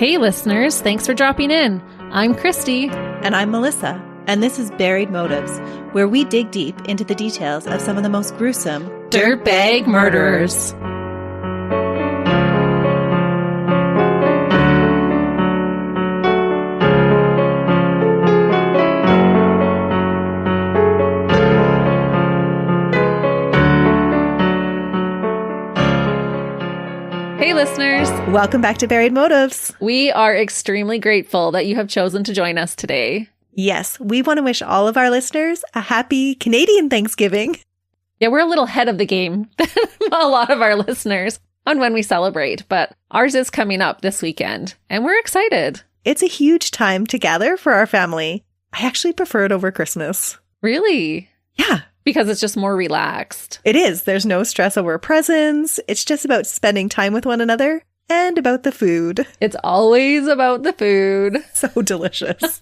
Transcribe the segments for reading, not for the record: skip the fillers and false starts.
Hey listeners, thanks for dropping in. I'm Christy. And I'm Melissa. And this is Buried Motives, where we dig deep into the details of some of the most gruesome dirtbag murderers. Hey listeners. Welcome back to Buried Motives. We are extremely grateful that you have chosen to join us today. Yes, we want to wish all of our listeners a happy Canadian Thanksgiving. Yeah, we're a little ahead of the game than a lot of our listeners on when we celebrate, but ours is coming up this weekend, and we're excited. It's a huge time to gather for our family. I actually prefer it over Christmas. Really? Yeah. Because it's just more relaxed. It is. There's no stress over presents. It's just about spending time with one another and about the food. It's always about the food. So delicious.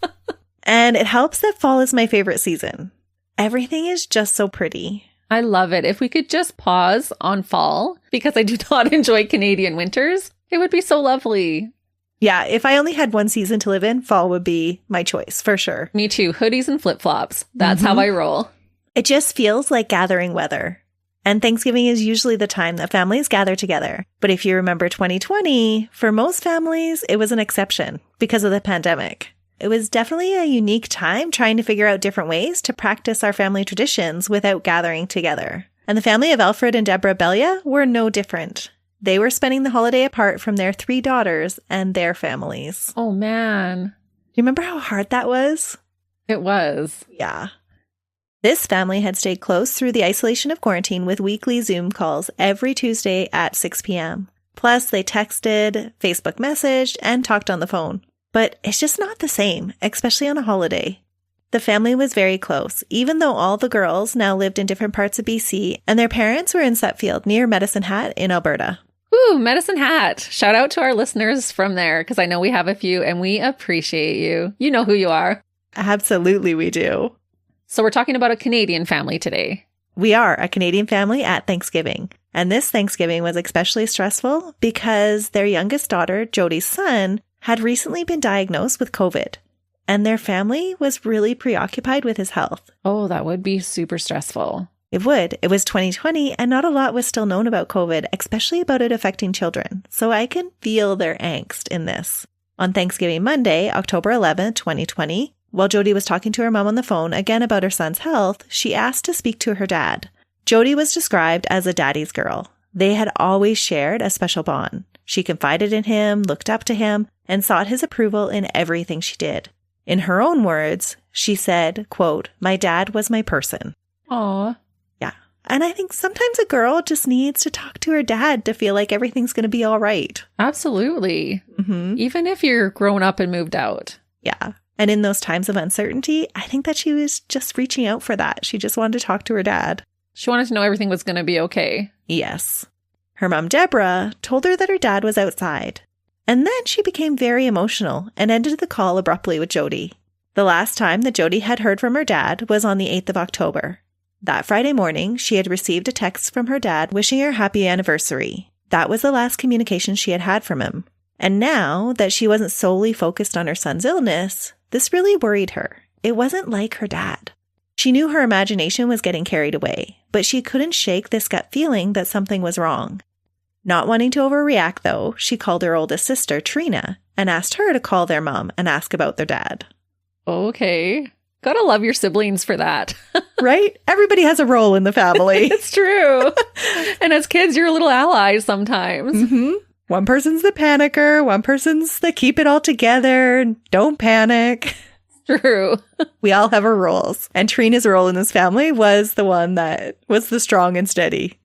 And it helps that fall is my favorite season. Everything is just so pretty. I love it. If we could just pause on fall, because I do not enjoy Canadian winters, it would be so lovely. Yeah, if I only had one season to live in, fall would be my choice, for sure. Me too. Hoodies and flip-flops. That's how I roll. It just feels like gathering weather. And Thanksgiving is usually the time that families gather together. But if you remember 2020, for most families, it was an exception because of the pandemic. It was definitely a unique time trying to figure out different ways to practice our family traditions without gathering together. And the family of Alfred and Deborah Belyea were no different. They were spending the holiday apart from their 3 daughters and their families. Oh, man. Do you remember how hard that was? It was. Yeah. This family had stayed close through the isolation of quarantine with weekly Zoom calls every Tuesday at 6 p.m. Plus, they texted, Facebook messaged, and talked on the phone. But it's just not the same, especially on a holiday. The family was very close, even though all the girls now lived in different parts of BC, and their parents were in Sutfield near Medicine Hat in Alberta. Ooh, Medicine Hat. Shout out to our listeners from there, because I know we have a few, and we appreciate you. You know who you are. Absolutely, we do. So we're talking about a Canadian family today. We are a Canadian family at Thanksgiving. And this Thanksgiving was especially stressful because their youngest daughter, Jody's son, had recently been diagnosed with COVID. And their family was really preoccupied with his health. Oh, that would be super stressful. It would. It was 2020 and not a lot was still known about COVID, especially about it affecting children. So I can feel their angst in this. On Thanksgiving Monday, October 11th, 2020, while Jody was talking to her mom on the phone again about her son's health, she asked to speak to her dad. Jody was described as a daddy's girl. They had always shared a special bond. She confided in him, looked up to him, and sought his approval in everything she did. In her own words, she said, quote, "My dad was my person." Aw. Yeah. And I think sometimes a girl just needs to talk to her dad to feel like everything's going to be all right. Absolutely. Mm-hmm. Even if you're grown up and moved out. Yeah. And in those times of uncertainty, I think that she was just reaching out for that. She just wanted to talk to her dad. She wanted to know everything was going to be okay. Yes. Her mom, Deborah, told her that her dad was outside. And then she became very emotional and ended the call abruptly with Jody. The last time that Jody had heard from her dad was on the 8th of October. That Friday morning, she had received a text from her dad wishing her happy anniversary. That was the last communication she had had from him. And now that she wasn't solely focused on her son's illness, this really worried her. It wasn't like her dad. She knew her imagination was getting carried away, but she couldn't shake this gut feeling that something was wrong. Not wanting to overreact, though, she called her oldest sister, Trina, and asked her to call their mom and ask about their dad. Okay. Gotta love your siblings for that. Right? Everybody has a role in the family. It's true. And as kids, you're little allies sometimes. Mm-hmm. One person's the panicker, one person's the keep it all together, don't panic. True. We all have our roles. And Trina's role in this family was the one that was the strong and steady.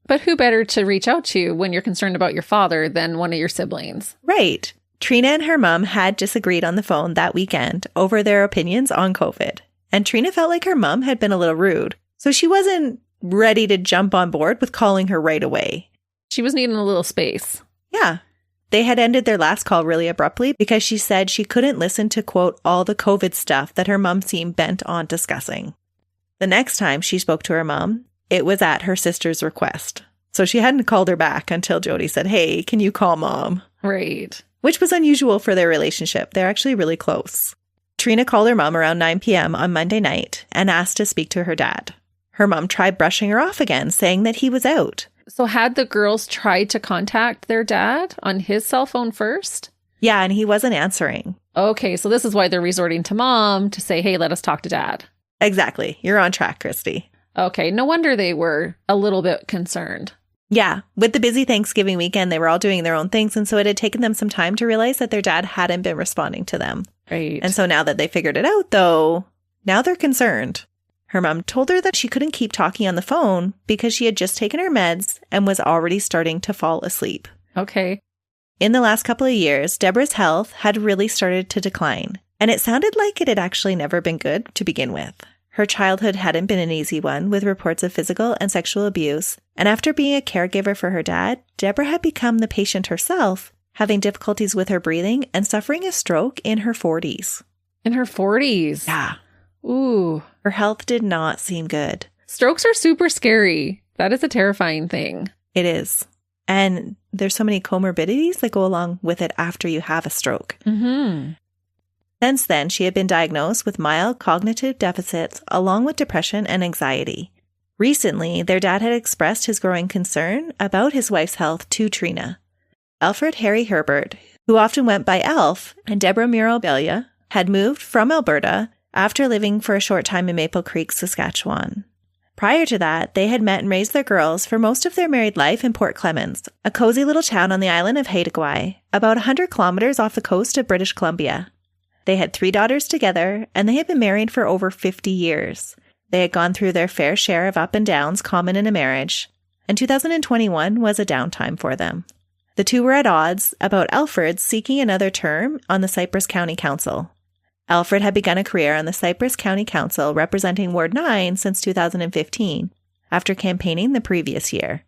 But who better to reach out to when you're concerned about your father than one of your siblings? Right. Trina and her mom had disagreed on the phone that weekend over their opinions on COVID. And Trina felt like her mom had been a little rude. So she wasn't ready to jump on board with calling her right away. She was needing a little space. Yeah. They had ended their last call really abruptly because she said she couldn't listen to, quote, all the COVID stuff that her mom seemed bent on discussing. The next time she spoke to her mom, it was at her sister's request. So she hadn't called her back until Jody said, "Hey, can you call mom?" Right. which was unusual for their relationship. They're actually really close. Trina called her mom around 9 p.m. on Monday night and asked to speak to her dad. Her mom tried brushing her off again, saying that he was out. So had the girls tried to contact their dad on his cell phone first? Yeah, and he wasn't answering. Okay, so this is why they're resorting to mom to say, hey, let us talk to dad. Exactly. You're on track, Christy. Okay, no wonder they were a little bit concerned. Yeah, with the busy Thanksgiving weekend, they were all doing their own things, and so it had taken them some time to realize that their dad hadn't been responding to them. Right. And so now that they figured it out, though, now they're concerned. Her mom told her that she couldn't keep talking on the phone because she had just taken her meds and was already starting to fall asleep. Okay. In the last couple of years, Deborah's health had really started to decline, and it sounded like it had actually never been good to begin with. Her childhood hadn't been an easy one, with reports of physical and sexual abuse, and after being a caregiver for her dad, Deborah had become the patient herself, having difficulties with her breathing and suffering a stroke in her 40s. In her 40s? Yeah. Ooh. Her health did not seem good. Strokes are super scary. That is a terrifying thing. It is. And there's so many comorbidities that go along with it after you have a stroke. Mm-hmm. Since then, she had been diagnosed with mild cognitive deficits along with depression and anxiety. Recently, their dad had expressed his growing concern about his wife's health to Trina. Alfred Harry Herbert, who often went by Alf, and Deborah Muril Belyea had moved from Alberta after living for a short time in Maple Creek, Saskatchewan. Prior to that, they had met and raised their girls for most of their married life in Port Clemens, a cozy little town on the island of Haida, about 100 kilometers off the coast of British Columbia. They had 3 daughters together, and they had been married for over 50 years. They had gone through their fair share of up and downs common in a marriage, and 2021 was a downtime for them. The two were at odds about Alfred seeking another term on the Cypress County Council. Alfred had begun a career on the Cypress County Council representing Ward 9 since 2015, after campaigning the previous year.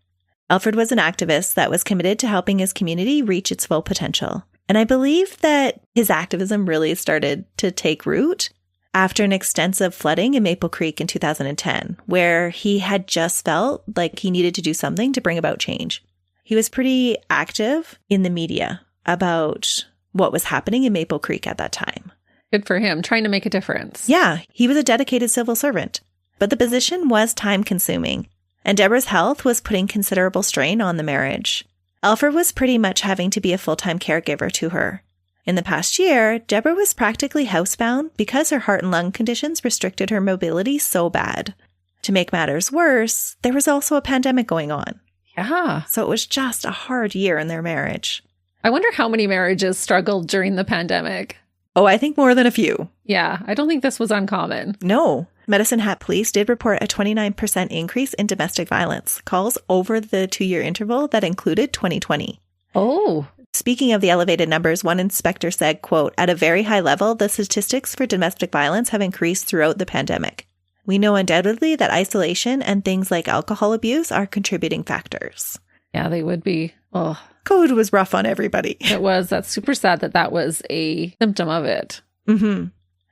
Alfred was an activist that was committed to helping his community reach its full potential. And I believe that his activism really started to take root after an extensive flooding in Maple Creek in 2010, where he had just felt like he needed to do something to bring about change. He was pretty active in the media about what was happening in Maple Creek at that time. Good for him, trying to make a difference. Yeah, he was a dedicated civil servant, but the position was time-consuming, and Deborah's health was putting considerable strain on the marriage. Alfred was pretty much having to be a full-time caregiver to her. In the past year, Deborah was practically housebound because her heart and lung conditions restricted her mobility so bad. To make matters worse, there was also a pandemic going on. Yeah. So it was just a hard year in their marriage. I wonder how many marriages struggled during the pandemic. Oh, I think more than a few. Yeah, I don't think this was uncommon. No. Medicine Hat Police did report a 29% increase in domestic violence calls over the 2-year interval that included 2020. Oh. Speaking of the elevated numbers, one inspector said, quote, "At a very high level, the statistics for domestic violence have increased throughout the pandemic. We know undoubtedly that isolation and things like alcohol abuse are contributing factors." Yeah, they would be. Oh, COVID was rough on everybody. it was. That's super sad that that was a symptom of it. Mm-hmm.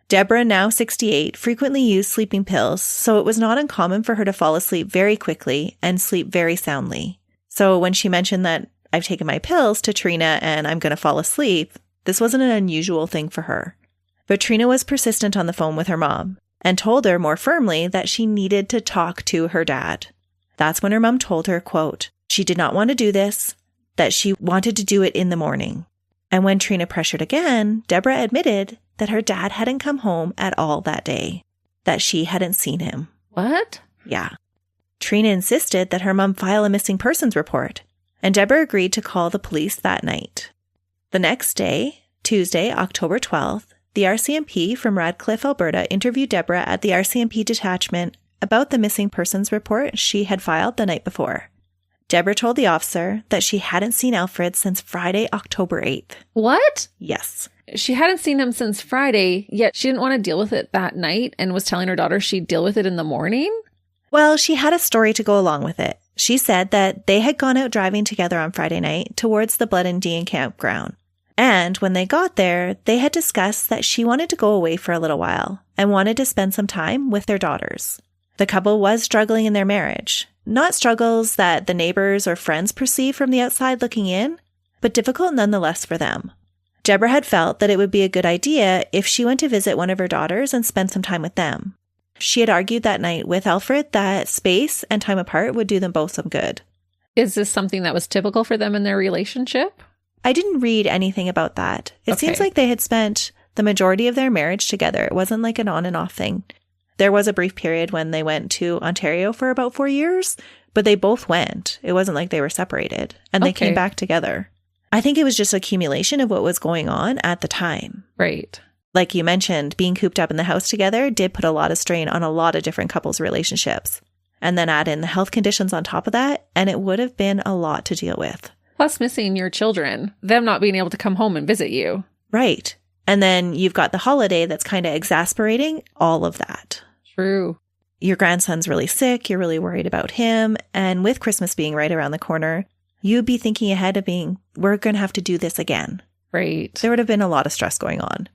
Deborah, now 68, frequently used sleeping pills, so it was not uncommon for her to fall asleep very quickly and sleep very soundly. So when she mentioned that I've taken my pills to Trina and I'm going to fall asleep, this wasn't an unusual thing for her. But Trina was persistent on the phone with her mom and told her more firmly that she needed to talk to her dad. That's when her mom told her, quote, she did not want to do this, that she wanted to do it in the morning. And when Trina pressured again, Deborah admitted that her dad hadn't come home at all that day, that she hadn't seen him. What? Yeah. Trina insisted that her mom file a missing persons report, and Deborah agreed to call the police that night. The next day, Tuesday, October 12th, the RCMP from Radcliffe, Alberta, interviewed Deborah at the RCMP detachment about the missing persons report she had filed the night before. Deborah told the officer that she hadn't seen Alfred since Friday, October 8th. What? Yes. She hadn't seen him since Friday, yet she didn't want to deal with it that night and was telling her daughter she'd deal with it in the morning? Well, she had a story to go along with it. She said that they had gone out driving together on Friday night towards the Blood Indian campground. And when they got there, they had discussed that she wanted to go away for a little while and wanted to spend some time with their daughters. The couple was struggling in their marriage. Not struggles that the neighbors or friends perceive from the outside looking in, but difficult nonetheless for them. Deborah had felt that it would be a good idea if she went to visit one of her daughters and spend some time with them. She had argued that night with Alfred that space and time apart would do them both some good. Is this something that was typical for them in their relationship? I didn't read anything about that. It seems like they had spent the majority of their marriage together. It wasn't like an on and off thing. There was a brief period when they went to Ontario for about 4 years, but they both went. It wasn't like they were separated, and they came back together. I think it was just accumulation of what was going on at the time. Right. Like you mentioned, being cooped up in the house together did put a lot of strain on a lot of different couples' relationships. And then add in the health conditions on top of that, and it would have been a lot to deal with. Plus missing your children, them not being able to come home and visit you. Right. And then you've got the holiday that's kind of exasperating all of that. True. Your grandson's really sick. You're really worried about him. And with Christmas being right around the corner, you'd be thinking ahead of we're going to have to do this again. Right. There would have been a lot of stress going on.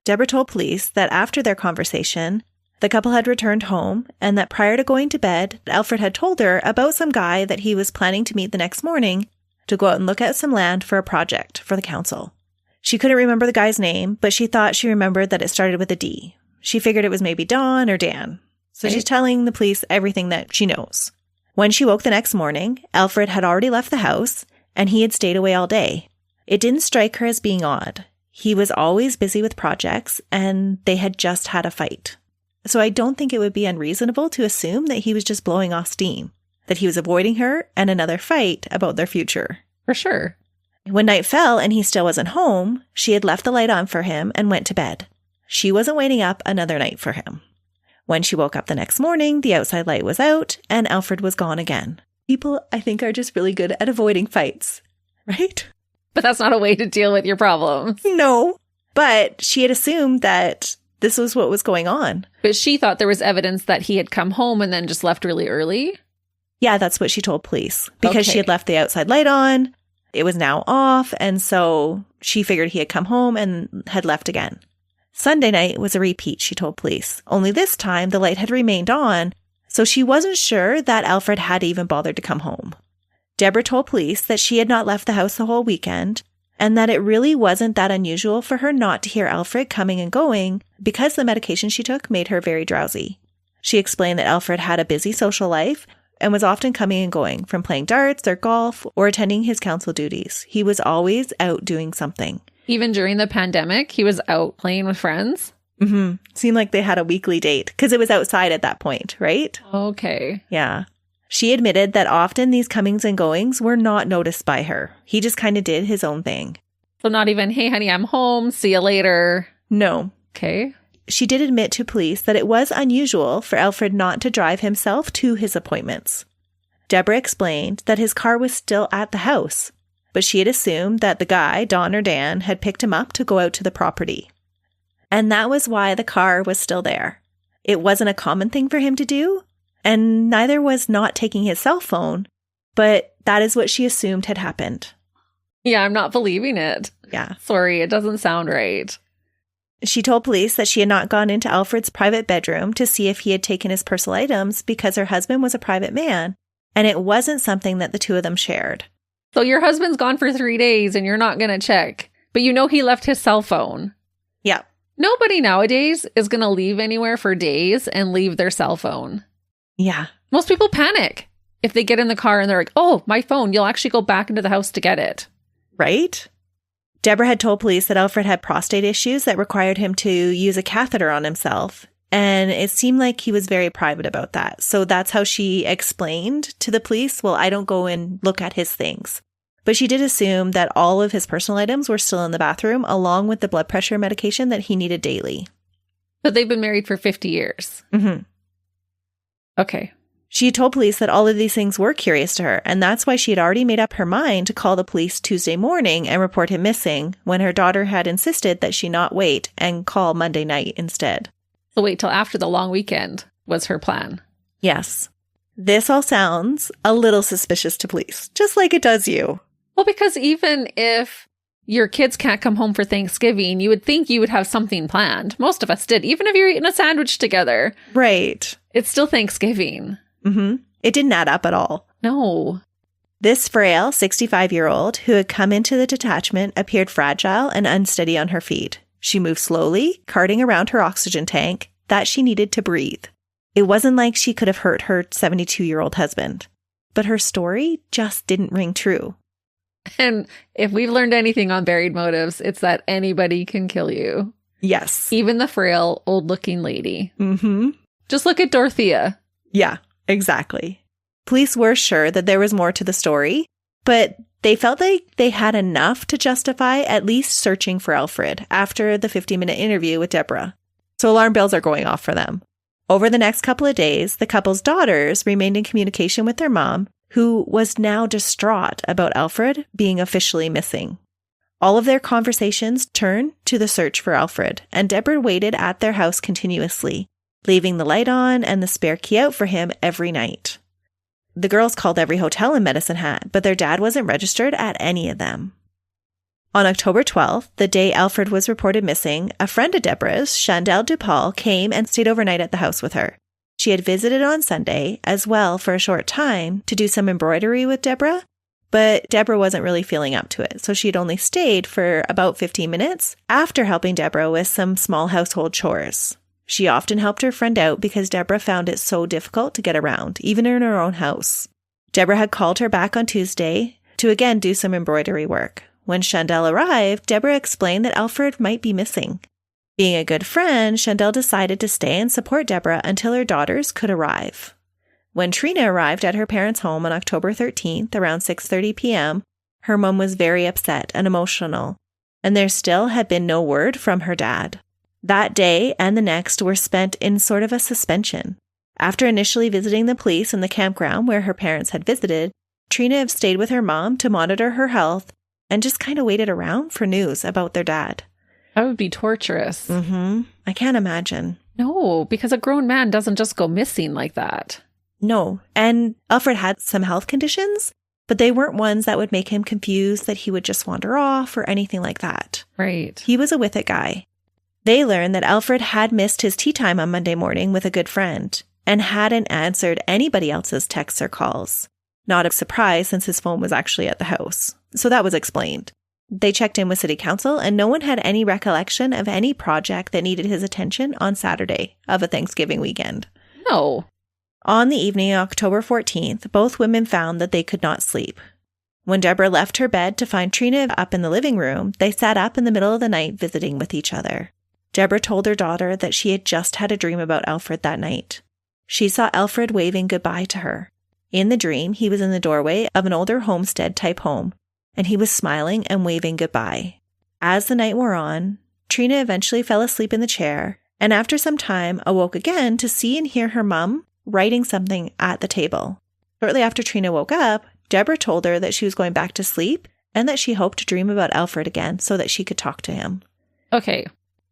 Deborah told police that after their conversation, the couple had returned home and that prior to going to bed, Alfred had told her about some guy that he was planning to meet the next morning to go out and look at some land for a project for the council. She couldn't remember the guy's name, but she thought she remembered that it started with a D. She figured it was maybe Don or Dan. So she's telling the police everything that she knows. When she woke the next morning, Alfred had already left the house and he had stayed away all day. It didn't strike her as being odd. He was always busy with projects and they had just had a fight. So I don't think it would be unreasonable to assume that he was just blowing off steam, that he was avoiding her and another fight about their future. For sure. When night fell and he still wasn't home, she had left the light on for him and went to bed. She wasn't waiting up another night for him. When she woke up the next morning, the outside light was out and Alfred was gone again. People, I think, are just really good at avoiding fights, right? But that's not a way to deal with your problems. No, but she had assumed that this was what was going on. But she thought there was evidence that he had come home and then just left really early? Yeah, that's what she told police. Because she had left the outside light on, it was now off, and so she figured he had come home and had left again. Sunday night was a repeat, she told police. Only this time, the light had remained on, so she wasn't sure that Alfred had even bothered to come home. Deborah told police that she had not left the house the whole weekend, and that it really wasn't that unusual for her not to hear Alfred coming and going because the medication she took made her very drowsy. She explained that Alfred had a busy social life and was often coming and going from playing darts or golf or attending his council duties. He was always out doing something. Even during the pandemic, he was out playing with friends? Mm-hmm. Seemed like they had a weekly date because it was outside at that point, right? Okay. Yeah. She admitted that often these comings and goings were not noticed by her. He just kind of did his own thing. So not even, hey, honey, I'm home. See you later. No. Okay. She did admit to police that it was unusual for Alfred not to drive himself to his appointments. Deborah explained that his car was still at the house, but she had assumed that the guy, Don or Dan, had picked him up to go out to the property. And that was why the car was still there. It wasn't a common thing for him to do, and neither was not taking his cell phone, but that is what she assumed had happened. Yeah, I'm not believing it. Yeah. Sorry, it doesn't sound right. She told police that she had not gone into Alfred's private bedroom to see if he had taken his personal items because her husband was a private man, and it wasn't something that the two of them shared. So your husband's gone for 3 days and you're not going to check, but you know he left his cell phone. Yeah. Nobody nowadays is going to leave anywhere for days and leave their cell phone. Yeah. Most people panic if they get in the car and they're like, oh, my phone, you'll actually go back into the house to get it. Right? Deborah had told police that Alfred had prostate issues that required him to use a catheter on himself. And it seemed like he was very private about that. So that's how she explained to the police, well, I don't go and look at his things. But she did assume that all of his personal items were still in the bathroom, along with the blood pressure medication that he needed daily. But they've been married for 50 years. Mm-hmm. Okay. She told police that all of these things were curious to her, and that's why she had already made up her mind to call the police Tuesday morning and report him missing when her daughter had insisted that she not wait and call Monday night instead. So wait till after the long weekend was her plan. Yes. This all sounds a little suspicious to police, just like it does you. Well, because even if your kids can't come home for Thanksgiving, you would think you would have something planned. Most of us did. Even if you're eating a sandwich together. Right. It's still Thanksgiving. Mm-hmm. It didn't add up at all. No. This frail 65-year-old who had come into the detachment appeared fragile and unsteady on her feet. She moved slowly, carting around her oxygen tank that she needed to breathe. It wasn't like she could have hurt her 72-year-old husband, but her story just didn't ring true. And if we've learned anything on buried motives, it's that anybody can kill you. Yes. Even the frail, old-looking lady. Mm-hmm. Just look at Dorothea. Yeah, exactly. Police were sure that there was more to the story, but they felt like they had enough to justify at least searching for Alfred after the 50-minute interview with Deborah. So alarm bells are going off for them. Over the next couple of days, the couple's daughters remained in communication with their mom, who was now distraught about Alfred being officially missing. All of their conversations turned to the search for Alfred, and Deborah waited at their house continuously, leaving the light on and the spare key out for him every night. The girls called every hotel in Medicine Hat, but their dad wasn't registered at any of them. On October 12th, the day Alfred was reported missing, a friend of Deborah's, Chandelle DuPaul, came and stayed overnight at the house with her. She had visited on Sunday as well for a short time to do some embroidery with Deborah, but Deborah wasn't really feeling up to it, so she had only stayed for about 15 minutes after helping Deborah with some small household chores. She often helped her friend out because Deborah found it so difficult to get around, even in her own house. Deborah had called her back on Tuesday to again do some embroidery work. When Chandelle arrived, Deborah explained that Alfred might be missing. Being a good friend, Chandelle decided to stay and support Deborah until her daughters could arrive. When Trina arrived at her parents' home on October 13th, around 6:30 p.m., her mom was very upset and emotional, and there still had been no word from her dad. That day and the next were spent in sort of a suspension. After initially visiting the police in the campground where her parents had visited, Trina stayed with her mom to monitor her health and just kind of waited around for news about their dad. That would be torturous. Mm-hmm. I can't imagine. No, because a grown man doesn't just go missing like that. No. And Alfred had some health conditions, but they weren't ones that would make him confused that he would just wander off or anything like that. Right. He was a with it guy. They learned that Alfred had missed his tea time on Monday morning with a good friend and hadn't answered anybody else's texts or calls. Not a surprise since his phone was actually at the house. So that was explained. They checked in with City Council and no one had any recollection of any project that needed his attention on Saturday of a Thanksgiving weekend. No. On the evening of October 14th, both women found that they could not sleep. When Deborah left her bed to find Trina up in the living room, they sat up in the middle of the night visiting with each other. Deborah told her daughter that she had just had a dream about Alfred that night. She saw Alfred waving goodbye to her. In the dream, he was in the doorway of an older homestead-type home, and he was smiling and waving goodbye. As the night wore on, Trina eventually fell asleep in the chair, and after some time awoke again to see and hear her mom writing something at the table. Shortly after Trina woke up, Deborah told her that she was going back to sleep and that she hoped to dream about Alfred again so that she could talk to him. Okay,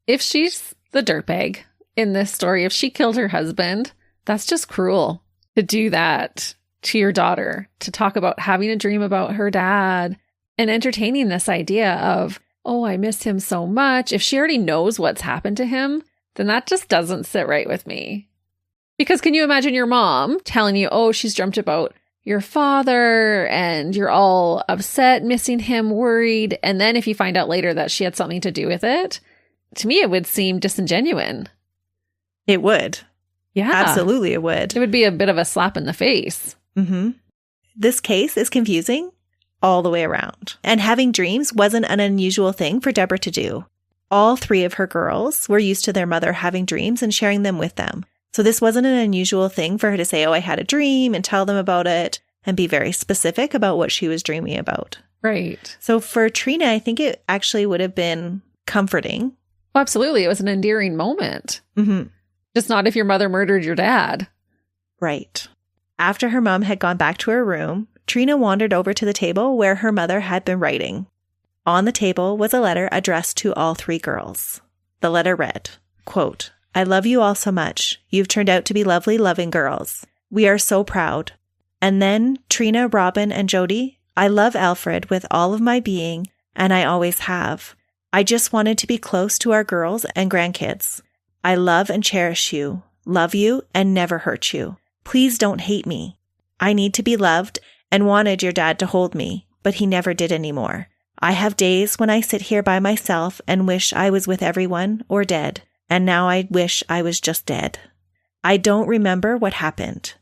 if she's the dirtbag in this story, if she killed her husband, that's just cruel to do that to your daughter, to talk about having a dream about her dad and entertaining this idea of, oh, I miss him so much. If she already knows what's happened to him, then that just doesn't sit right with me. Because can you imagine your mom telling you, oh, she's dreamt about your father and you're all upset, missing him, worried. And then if you find out later that she had something to do with it, to me, it would seem disingenuous. It would. Yeah. Absolutely it would. It would be a bit of a slap in the face. Mm-hmm. This case is confusing all the way around. And having dreams wasn't an unusual thing for Deborah to do. All three of her girls were used to their mother having dreams and sharing them with them. So this wasn't an unusual thing for her to say, oh, I had a dream and tell them about it and be very specific about what she was dreaming about. Right. So for Trina, I think it actually would have been comforting. Well, absolutely. It was an endearing moment. Mm-hmm. Just not if your mother murdered your dad. Right. After her mom had gone back to her room, Trina wandered over to the table where her mother had been writing. On the table was a letter addressed to all three girls. The letter read, quote, I love you all so much. You've turned out to be lovely, loving girls. We are so proud. And then Trina, Robin, and Jody, I love Alfred with all of my being, and I always have. I just wanted to be close to our girls and grandkids. I love and cherish you, love you, and never hurt you. Please don't hate me. I need to be loved, and wanted your dad to hold me, but he never did anymore. I have days when I sit here by myself and wish I was with everyone or dead, and now I wish I was just dead. I don't remember what happened,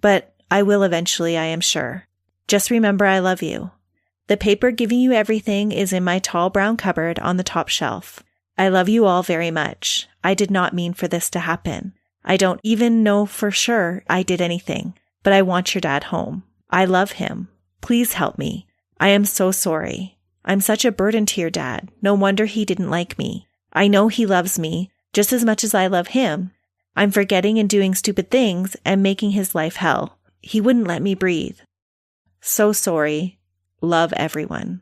but I will eventually, I am sure. Just remember I love you. The paper giving you everything is in my tall brown cupboard on the top shelf. I love you all very much. I did not mean for this to happen. I don't even know for sure I did anything, but I want your dad home. I love him. Please help me. I am so sorry. I'm such a burden to your dad. No wonder he didn't like me. I know he loves me just as much as I love him. I'm forgetting and doing stupid things and making his life hell. He wouldn't let me breathe. So sorry. Love everyone.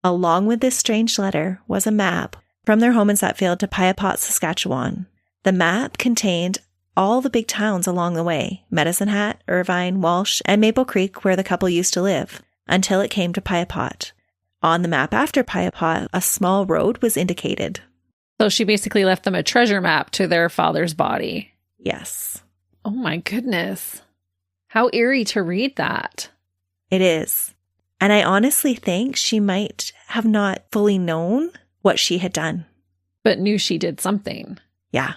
Along with this strange letter was a map from their home in Sutfield to Piapot, Saskatchewan. The map contained all the big towns along the way, Medicine Hat, Irvine, Walsh, and Maple Creek, where the couple used to live, until it came to Piapot. On the map after Piapot, a small road was indicated. So she basically left them a treasure map to their father's body. Yes. Oh my goodness. How eerie to read that. It is. And I honestly think she might have not fully known what she had done. But knew she did something. Yeah.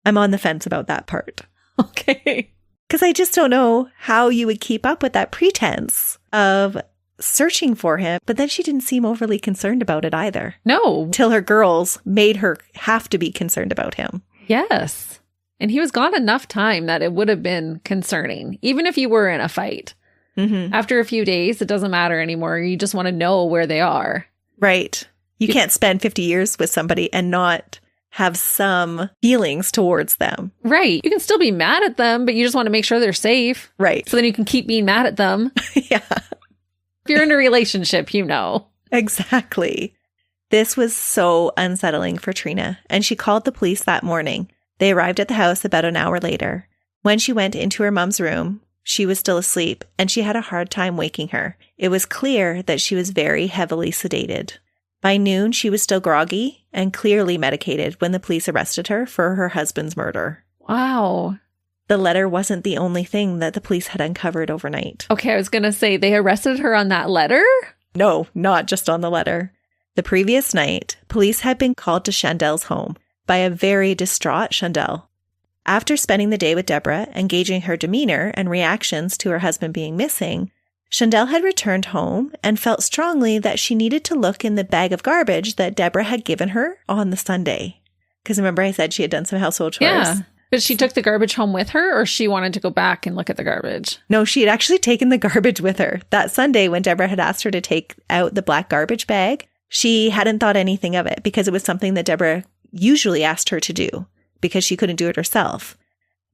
I'm on the fence about that part. Okay. Because I just don't know how you would keep up with that pretense of searching for him. But then she didn't seem overly concerned about it either. No. Till her girls made her have to be concerned about him. Yes. And he was gone enough time that it would have been concerning, even if you were in a fight. Mm-hmm. After a few days, it doesn't matter anymore. You just want to know where they are. Right. You can't spend 50 years with somebody and not have some feelings towards them. Right. You can still be mad at them, but you just want to make sure they're safe. Right. So then you can keep being mad at them. Yeah. If you're in a relationship, you know. Exactly. This was so unsettling for Trina, and she called the police that morning. They arrived at the house about an hour later. When she went into her mom's room, she was still asleep, and she had a hard time waking her. It was clear that she was very heavily sedated. By noon, she was still groggy and clearly medicated when the police arrested her for her husband's murder. Wow. The letter wasn't the only thing that the police had uncovered overnight. Okay, I was going to say, they arrested her on that letter? No, not just on the letter. The previous night, police had been called to Chandel's home by a very distraught Chandel. After spending the day with Deborah and gauging her demeanor and reactions to her husband being missing, Chandel had returned home and felt strongly that she needed to look in the bag of garbage that Deborah had given her on the Sunday. Because remember I said she had done some household chores? Yeah. But she took the garbage home with her, or she wanted to go back and look at the garbage? No, she had actually taken the garbage with her. That Sunday when Deborah had asked her to take out the black garbage bag, she hadn't thought anything of it because it was something that Deborah usually asked her to do because she couldn't do it herself.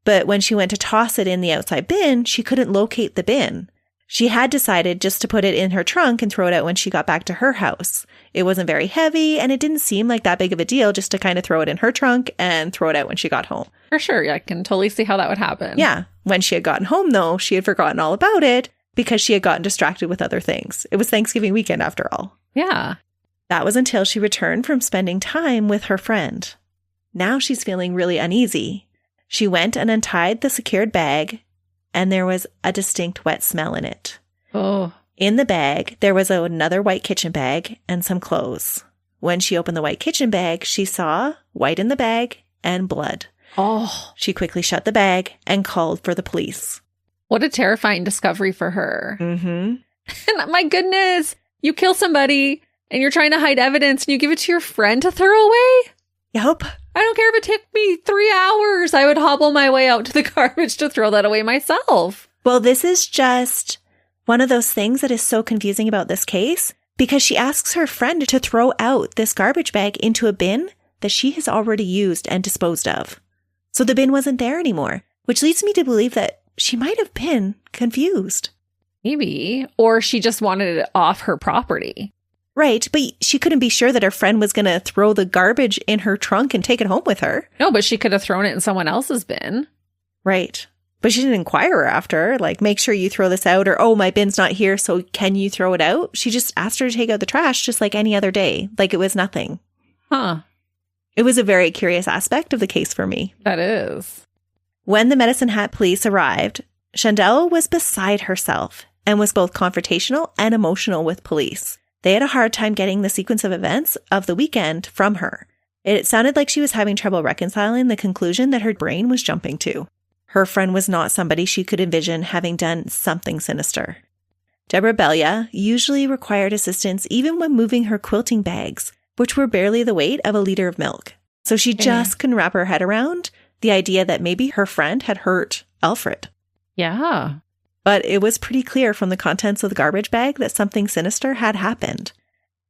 But when she went to toss it in the outside bin, she couldn't locate the bin. She had decided just to put it in her trunk and throw it out when she got back to her house. It wasn't very heavy, and it didn't seem like that big of a deal just to kind of throw it in her trunk and throw it out when she got home. For sure. I can totally see how that would happen. Yeah. When she had gotten home, though, she had forgotten all about it because she had gotten distracted with other things. It was Thanksgiving weekend, after all. Yeah. That was until she returned from spending time with her friend. Now she's feeling really uneasy. She went and untied the secured bag, and there was a distinct wet smell in it. Oh. In the bag, there was another white kitchen bag and some clothes. When she opened the white kitchen bag, she saw white in the bag and blood. Oh. She quickly shut the bag and called for the police. What a terrifying discovery for her. Mm-hmm. And my goodness, you kill somebody and you're trying to hide evidence and you give it to your friend to throw away? Yep. I don't care if it took me 3 hours. I would hobble my way out to the garbage to throw that away myself. Well, this is just one of those things that is so confusing about this case because she asks her friend to throw out this garbage bag into a bin that she has already used and disposed of. So the bin wasn't there anymore, which leads me to believe that she might have been confused. Maybe. Or she just wanted it off her property. Right, but she couldn't be sure that her friend was going to throw the garbage in her trunk and take it home with her. No, but she could have thrown it in someone else's bin. Right. But she didn't inquire after, like, make sure you throw this out, or, oh, my bin's not here, so can you throw it out? She just asked her to take out the trash just like any other day, like it was nothing. Huh. It was a very curious aspect of the case for me. That is. When the Medicine Hat police arrived, Chandel was beside herself. and was both confrontational and emotional with police. They had a hard time getting the sequence of events of the weekend from her. It sounded like she was having trouble reconciling the conclusion that her brain was jumping to. Her friend was not somebody she could envision having done something sinister. Deborah Belyea usually required assistance even when moving her quilting bags, which were barely the weight of a liter of milk. So she just couldn't wrap her head around the idea that maybe her friend had hurt Alfred. Yeah. But it was pretty clear from the contents of the garbage bag that something sinister had happened.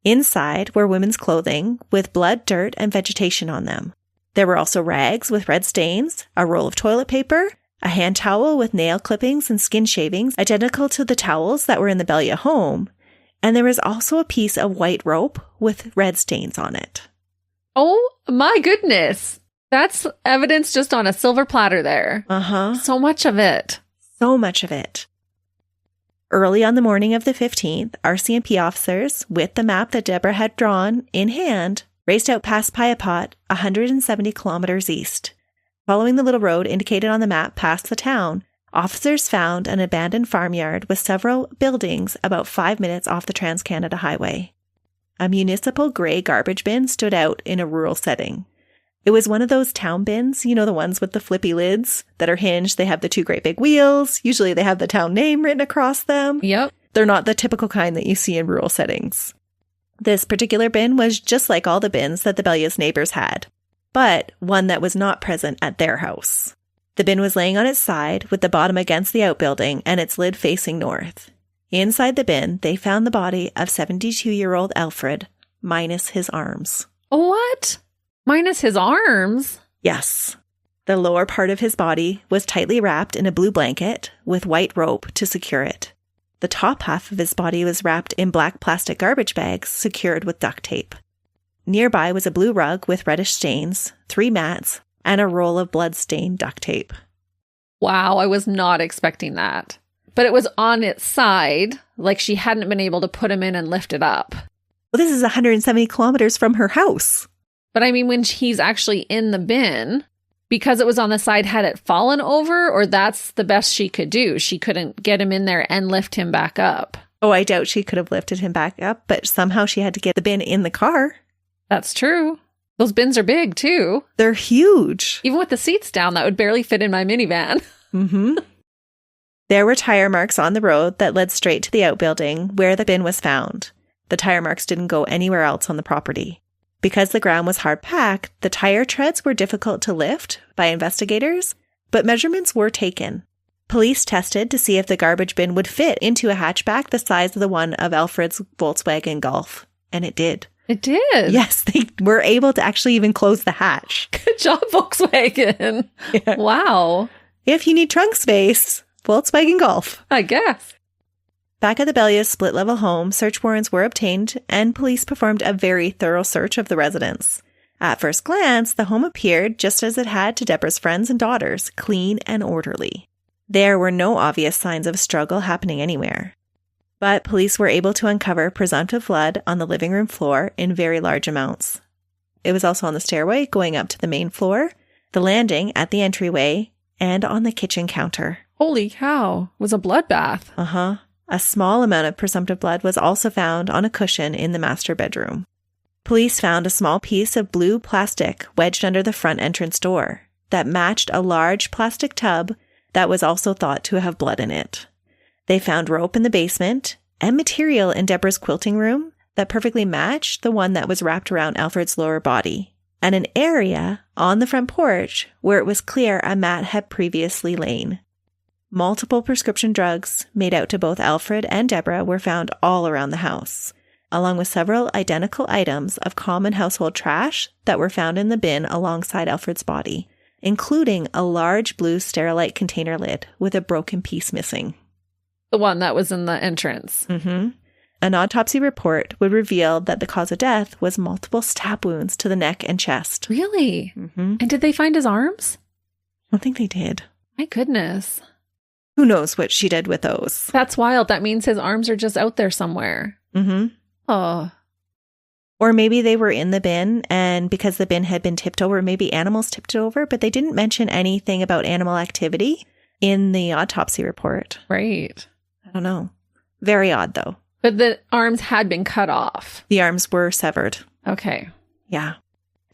Inside were women's clothing with blood, dirt, and vegetation on them. There were also rags with red stains, a roll of toilet paper, a hand towel with nail clippings and skin shavings identical to the towels that were in the Belyea home, and there was also a piece of white rope with red stains on it. Oh my goodness. That's evidence just on a silver platter there. Uh-huh. So much of it. So much of it. Early on the morning of the 15th, RCMP officers, with the map that Deborah had drawn in hand, raced out past Piapot, 170 kilometers east. Following the little road indicated on the map past the town, officers found an abandoned farmyard with several buildings about 5 minutes off the Trans-Canada Highway. A municipal gray garbage bin stood out in a rural setting. It was one of those town bins, you know, the ones with the flippy lids that are hinged. They have the two great big wheels. Usually they have the town name written across them. Yep. They're not the typical kind that you see in rural settings. This particular bin was just like all the bins that the Belyea's neighbors had, but one that was not present at their house. The bin was laying on its side with the bottom against the outbuilding and its lid facing north. Inside the bin, they found the body of 72-year-old Alfred, minus his arms. What? Minus his arms? Yes. The lower part of his body was tightly wrapped in a blue blanket with white rope to secure it. The top half of his body was wrapped in black plastic garbage bags secured with duct tape. Nearby was a blue rug with reddish stains, 3 mats, and a roll of blood-stained duct tape. Wow, I was not expecting that. But it was on its side, like she hadn't been able to put him in and lift it up. Well, this is 170 kilometers from her house. But I mean, when he's actually in the bin, because it was on the side, had it fallen over, or that's the best she could do? She couldn't get him in there and lift him back up. Oh, I doubt she could have lifted him back up, but somehow she had to get the bin in the car. That's true. Those bins are big, too. They're huge. Even with the seats down, that would barely fit in my minivan. Mm-hmm. There were tire marks on the road that led straight to the outbuilding where the bin was found. The tire marks didn't go anywhere else on the property. Because the ground was hard packed, the tire treads were difficult to lift by investigators, but measurements were taken. Police tested to see if the garbage bin would fit into a hatchback the size of the one of Alfred's Volkswagen Golf, and it did. It did? Yes, they were able to actually even close the hatch. Good job, Volkswagen. Yeah. Wow. If you need trunk space, Volkswagen Golf. I guess. Back at the Belyea's split-level home, search warrants were obtained, and police performed a very thorough search of the residence. At first glance, the home appeared just as it had to Deborah's friends and daughters, clean and orderly. There were no obvious signs of struggle happening anywhere. But police were able to uncover presumptive blood on the living room floor in very large amounts. It was also on the stairway going up to the main floor, the landing at the entryway, and on the kitchen counter. Holy cow. It was a bloodbath. Uh-huh. A small amount of presumptive blood was also found on a cushion in the master bedroom. Police found a small piece of blue plastic wedged under the front entrance door that matched a large plastic tub that was also thought to have blood in it. They found rope in the basement and material in Deborah's quilting room that perfectly matched the one that was wrapped around Alfred's lower body, and an area on the front porch where it was clear a mat had previously lain. Multiple prescription drugs made out to both Alfred and Deborah were found all around the house, along with several identical items of common household trash that were found in the bin alongside Alfred's body, including a large blue Sterilite container lid with a broken piece missing. The one that was in the entrance. Mm-hmm. An autopsy report would reveal that the cause of death was multiple stab wounds to the neck and chest. Really? Mm-hmm. And did they find his arms? I don't think they did. My goodness. Who knows what she did with those? That's wild. That means his arms are just out there somewhere. Mm-hmm. Oh. Or maybe they were in the bin, and because the bin had been tipped over, maybe animals tipped it over, but they didn't mention anything about animal activity in the autopsy report. Right. I don't know. Very odd, though. But the arms had been cut off. The arms were severed. Okay. Yeah.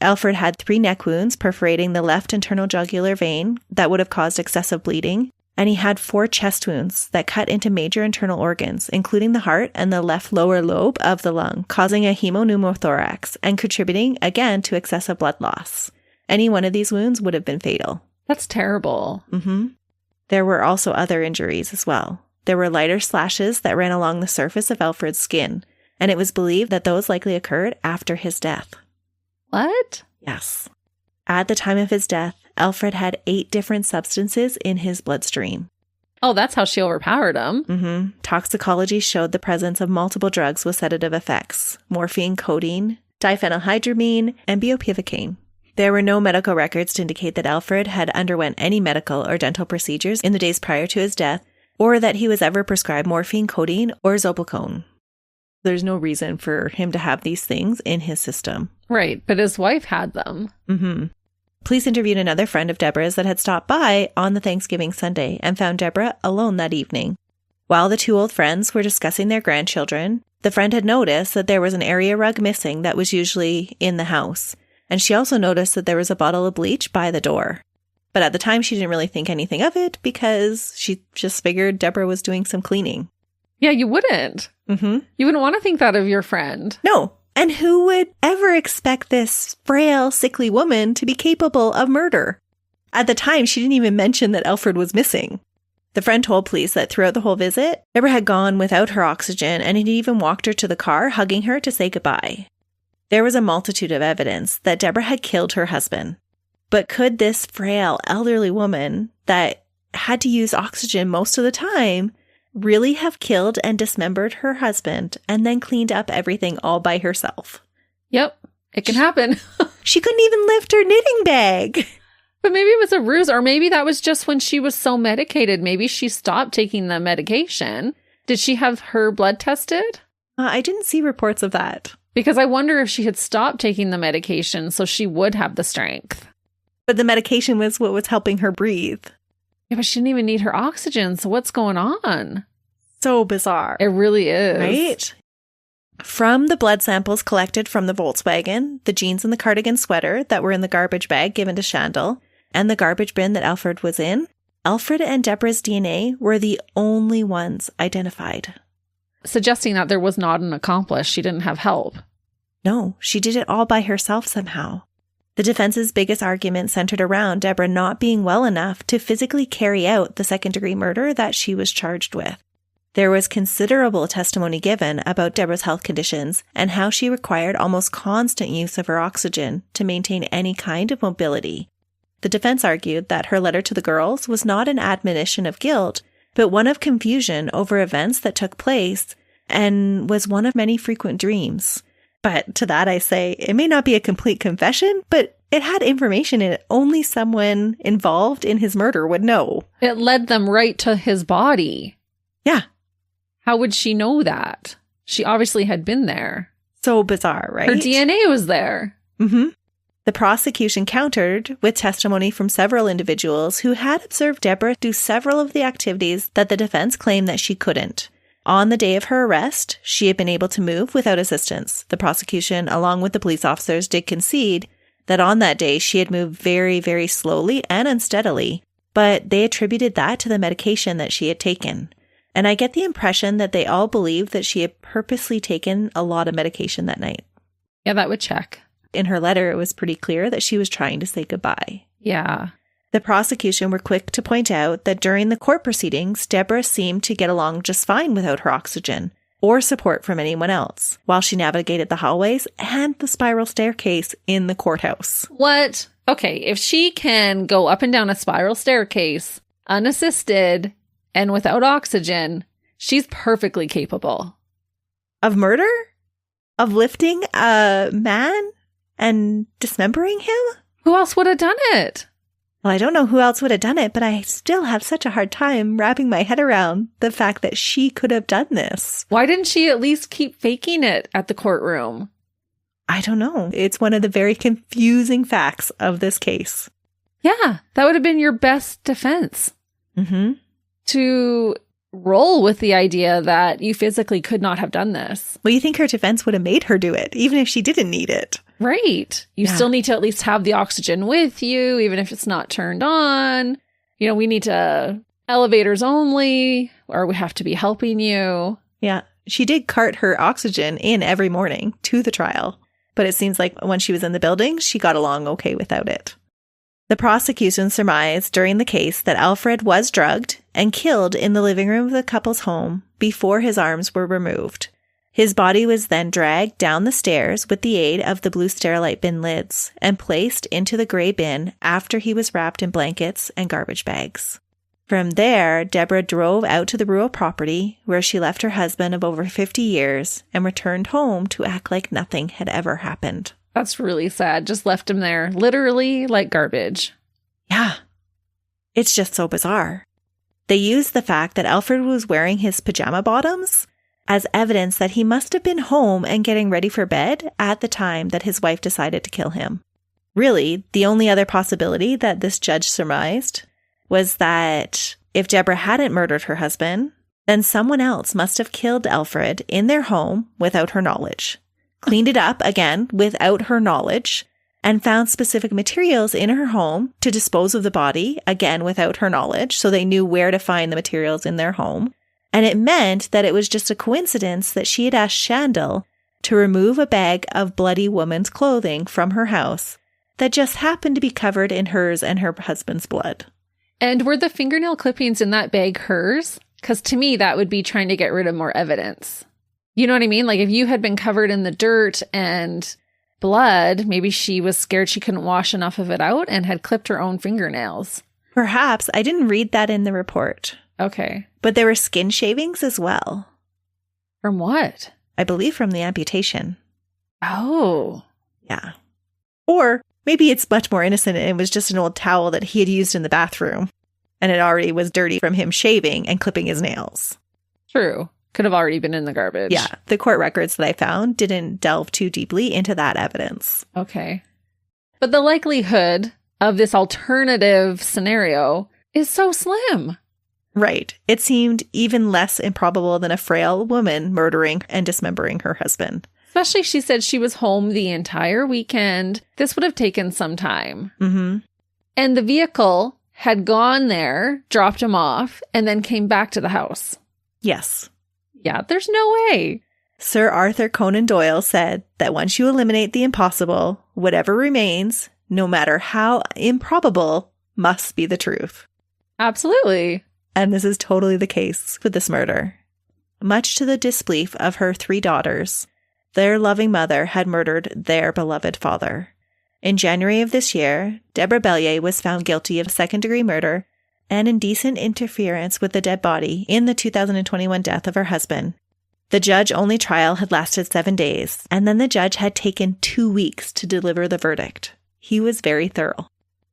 Alfred had 3 neck wounds perforating the left internal jugular vein that would have caused excessive bleeding. And he had 4 chest wounds that cut into major internal organs, including the heart and the left lower lobe of the lung, causing a hemopneumothorax and contributing, again, to excessive blood loss. Any one of these wounds would have been fatal. That's terrible. Mm-hmm. There were also other injuries as well. There were lighter slashes that ran along the surface of Alfred's skin, and it was believed that those likely occurred after his death. What? Yes. At the time of his death, Alfred had 8 different substances in his bloodstream. Oh, that's how she overpowered him. Mm-hmm. Toxicology showed the presence of multiple drugs with sedative effects: morphine, codeine, diphenylhydramine, and bupivacaine. There were no medical records to indicate that Alfred had underwent any medical or dental procedures in the days prior to his death, or that he was ever prescribed morphine, codeine, or zopicone. There's no reason for him to have these things in his system. Right, but his wife had them. Mm-hmm. Police interviewed another friend of Deborah's that had stopped by on the Thanksgiving Sunday and found Deborah alone that evening. While the 2 old friends were discussing their grandchildren, the friend had noticed that there was an area rug missing that was usually in the house. And she also noticed that there was a bottle of bleach by the door. But at the time, she didn't really think anything of it because she just figured Deborah was doing some cleaning. Yeah, you wouldn't. Mm-hmm. You wouldn't want to think that of your friend. No. And who would ever expect this frail, sickly woman to be capable of murder? At the time, she didn't even mention that Alfred was missing. The friend told police that throughout the whole visit, Deborah had gone without her oxygen and had even walked her to the car, hugging her to say goodbye. There was a multitude of evidence that Deborah had killed her husband. But could this frail, elderly woman that had to use oxygen most of the time really have killed and dismembered her husband and then cleaned up everything all by herself? Yep, it can happen. She couldn't even lift her knitting bag. But maybe it was a ruse, or maybe that was just when she was so medicated. Maybe she stopped taking the medication. Did she have her blood tested? I didn't see reports of that. Because I wonder if she had stopped taking the medication so she would have the strength. But the medication was what was helping her breathe. Yeah, but she didn't even need her oxygen. So what's going on? So bizarre. It really is. Right? From the blood samples collected from the Volkswagen, the jeans and the cardigan sweater that were in the garbage bag given to Shandel, and the garbage bin that Alfred was in, Alfred and Deborah's DNA were the only ones identified. Suggesting that there was not an accomplice. She didn't have help. No, she did it all by herself somehow. The defense's biggest argument centered around Deborah not being well enough to physically carry out the second-degree murder that she was charged with. There was considerable testimony given about Deborah's health conditions and how she required almost constant use of her oxygen to maintain any kind of mobility. The defense argued that her letter to the girls was not an admonition of guilt, but one of confusion over events that took place and was one of many frequent dreams. But to that I say, it may not be a complete confession, but it had information in it only someone involved in his murder would know. It led them right to his body. Yeah. How would she know that? She obviously had been there. So bizarre, right? Her DNA was there. Mm-hmm. The prosecution countered with testimony from several individuals who had observed Deborah do several of the activities that the defense claimed that she couldn't. On the day of her arrest, she had been able to move without assistance. The prosecution, along with the police officers, did concede that on that day she had moved very, very slowly and unsteadily, but they attributed that to the medication that she had taken. And I get the impression that they all believed that she had purposely taken a lot of medication that night. Yeah, that would check. In her letter, it was pretty clear that she was trying to say goodbye. Yeah. The prosecution were quick to point out that during the court proceedings, Deborah seemed to get along just fine without her oxygen or support from anyone else while she navigated the hallways and the spiral staircase in the courthouse. What? Okay, if she can go up and down a spiral staircase unassisted and without oxygen, she's perfectly capable. Of murder? Of lifting a man and dismembering him? Who else would have done it? Well, I don't know who else would have done it, but I still have such a hard time wrapping my head around the fact that she could have done this. Why didn't she at least keep faking it at the courtroom? I don't know. It's one of the very confusing facts of this case. Yeah, that would have been your best defense. Mm-hmm. To roll with the idea that you physically could not have done this. Well, you think her defense would have made her do it, even if she didn't need it. Right. You still need to at least have the oxygen with you, even if it's not turned on. We need to elevators only, or we have to be helping you. Yeah. She did cart her oxygen in every morning to the trial, but it seems like when she was in the building, she got along okay without it. The prosecution surmised during the case that Alfred was drugged and killed in the living room of the couple's home before his arms were removed. His body was then dragged down the stairs with the aid of the blue Sterilite bin lids and placed into the gray bin after he was wrapped in blankets and garbage bags. From there, Deborah drove out to the rural property where she left her husband of over 50 years and returned home to act like nothing had ever happened. That's really sad. Just left him there, literally like garbage. Yeah. It's just so bizarre. They used the fact that Alfred was wearing his pajama bottoms as evidence that he must have been home and getting ready for bed at the time that his wife decided to kill him. Really, the only other possibility that this judge surmised was that if Deborah hadn't murdered her husband, then someone else must have killed Alfred in their home without her knowledge, cleaned it up again without her knowledge, and found specific materials in her home to dispose of the body, again without her knowledge, so they knew where to find the materials in their home. And it meant that it was just a coincidence that she had asked Shandell to remove a bag of bloody woman's clothing from her house that just happened to be covered in hers and her husband's blood. And were the fingernail clippings in that bag hers? Because to me, that would be trying to get rid of more evidence. You know what I mean? Like if you had been covered in the dirt and blood, maybe she was scared she couldn't wash enough of it out and had clipped her own fingernails. Perhaps. I didn't read that in the report. Okay. But there were skin shavings as well. From what? I believe from the amputation. Oh. Yeah. Or maybe it's much more innocent and it was just an old towel that he had used in the bathroom and it already was dirty from him shaving and clipping his nails. True. Could have already been in the garbage. Yeah. The court records that I found didn't delve too deeply into that evidence. Okay. But the likelihood of this alternative scenario is so slim. Right. It seemed even less improbable than a frail woman murdering and dismembering her husband. Especially she said she was home the entire weekend. This would have taken some time. Mm-hmm. And the vehicle had gone there, dropped him off, and then came back to the house. Yes. Yeah, there's no way. Sir Arthur Conan Doyle said that once you eliminate the impossible, whatever remains, no matter how improbable, must be the truth. Absolutely. And this is totally the case with this murder. Much to the disbelief of her 3 daughters, their loving mother had murdered their beloved father. In January of this year, Deborah Belyea was found guilty of second-degree murder and indecent interference with the dead body in the 2021 death of her husband. The judge-only trial had lasted 7 days, and then the judge had taken 2 weeks to deliver the verdict. He was very thorough.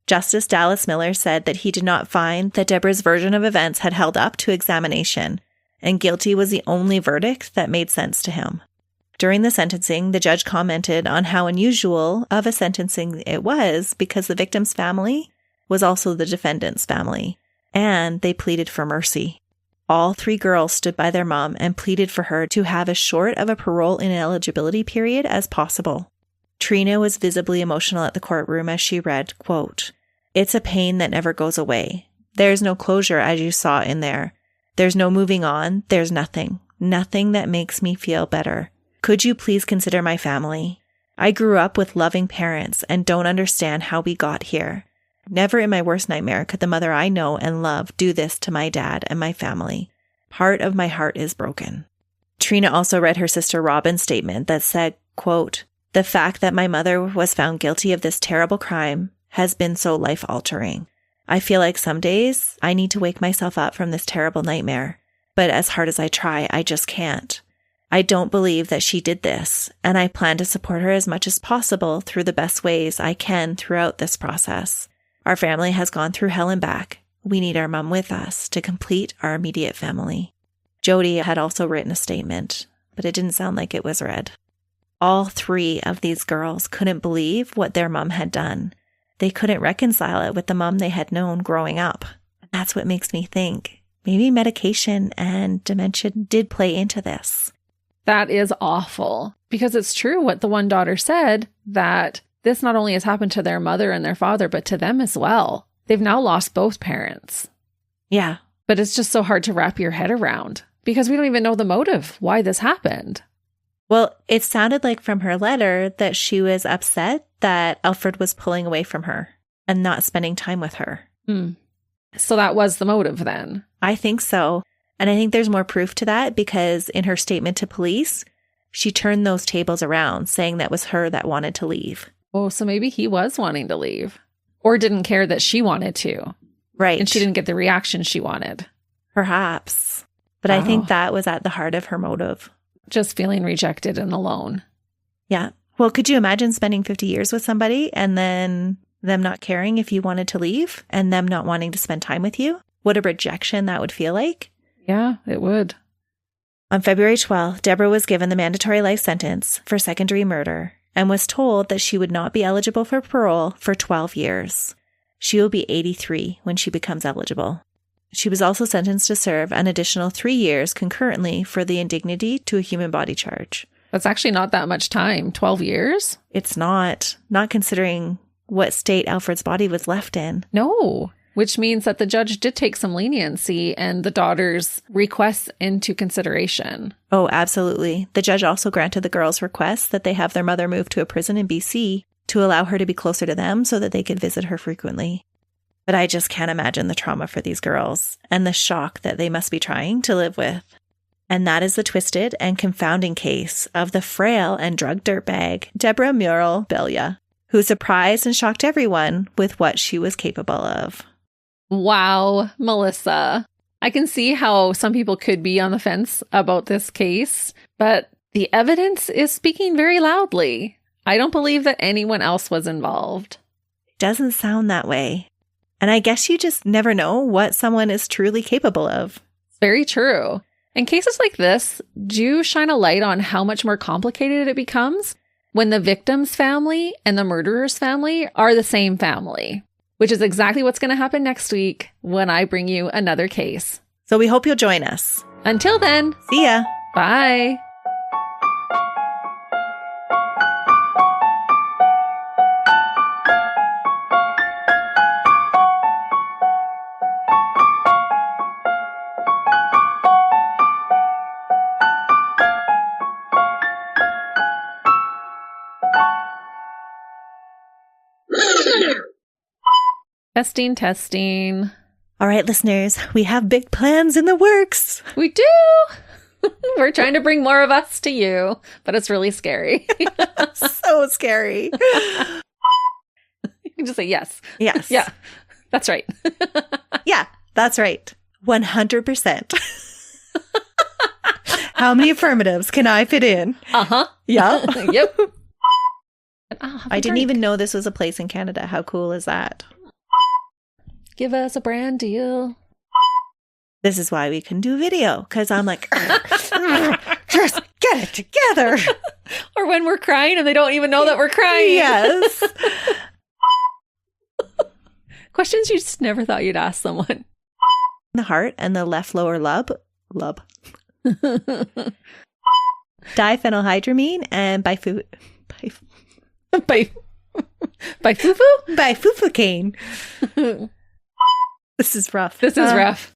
Justice Dallas Miller said that he did not find that Deborah's version of events had held up to examination, and guilty was the only verdict that made sense to him. During the sentencing, the judge commented on how unusual of a sentencing it was because the victim's family was also the defendant's family, and they pleaded for mercy. All 3 girls stood by their mom and pleaded for her to have as short of a parole ineligibility period as possible. Trina was visibly emotional at the courtroom as she read, quote, "It's a pain that never goes away. There's no closure as you saw in there. There's no moving on. There's nothing. Nothing that makes me feel better. Could you please consider my family? I grew up with loving parents and don't understand how we got here. Never in my worst nightmare could the mother I know and love do this to my dad and my family. Part of my heart is broken." Trina also read her sister Robin's statement that said, quote, "The fact that my mother was found guilty of this terrible crime has been so life-altering. I feel like some days I need to wake myself up from this terrible nightmare, but as hard as I try, I just can't. I don't believe that she did this, and I plan to support her as much as possible through the best ways I can throughout this process. Our family has gone through hell and back. We need our mom with us to complete our immediate family." Jody had also written a statement, but it didn't sound like it was read. All 3 of these girls couldn't believe what their mom had done. They couldn't reconcile it with the mom they had known growing up. And that's what makes me think maybe medication and dementia did play into this. That is awful, because it's true what the one daughter said, that this not only has happened to their mother and their father, but to them as well. They've now lost both parents. Yeah. But it's just so hard to wrap your head around because we don't even know the motive why this happened. Well, it sounded like from her letter that she was upset that Alfred was pulling away from her and not spending time with her. So that was the motive then? I think so. And I think there's more proof to that because in her statement to police, she turned those tables around, saying that was her that wanted to leave. Oh, so maybe he was wanting to leave or didn't care that she wanted to. Right. And she didn't get the reaction she wanted. Perhaps. But I think that was at the heart of her motive. Just feeling rejected and alone. Yeah. Well, could you imagine spending 50 years with somebody and then them not caring if you wanted to leave and them not wanting to spend time with you? What a rejection that would feel like. Yeah, it would. On February 12th, Deborah was given the mandatory life sentence for second-degree murder and was told that she would not be eligible for parole for 12 years. She will be 83 when she becomes eligible. She was also sentenced to serve an additional 3 years concurrently for the indignity to a human body charge. That's actually not that much time. 12 years? It's not considering what state Alfred's body was left in. No, which means that the judge did take some leniency and the daughter's requests into consideration. Oh, absolutely. The judge also granted the girls' request that they have their mother move to a prison in BC to allow her to be closer to them so that they could visit her frequently. But I just can't imagine the trauma for these girls and the shock that they must be trying to live with. And that is the twisted and confounding case of the frail and drugged dirtbag, Deborah Muril Belyea, who surprised and shocked everyone with what she was capable of. Wow, Melissa. I can see how some people could be on the fence about this case, but the evidence is speaking very loudly. I don't believe that anyone else was involved. It doesn't sound that way. And I guess you just never know what someone is truly capable of. Very true. And cases like this do shine a light on how much more complicated it becomes when the victim's family and the murderer's family are the same family, which is exactly what's going to happen next week when I bring you another case. So we hope you'll join us. Until then, see ya. Bye. Testing. All right, listeners, we have big plans in the works. We do. We're trying to bring more of us to you, but it's really scary. So scary. You can just say yes. Yes. Yeah, that's right. Yeah, that's right. 100%. How many affirmatives can I fit in? Uh-huh. Yeah. Yep. I didn't even know this was a place in Canada. How cool is that? Give us a brand deal. This is why we can do video, because I'm like, just get it together. Or when we're crying and they don't even know that we're crying. Yes. Questions you just never thought you'd ask someone. The heart and the left lower lub. Diphenylhydramine and bifufukane. This is rough. This is rough.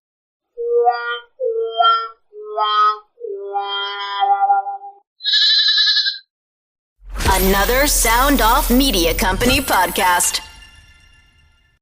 Another Sound Off Media Company podcast.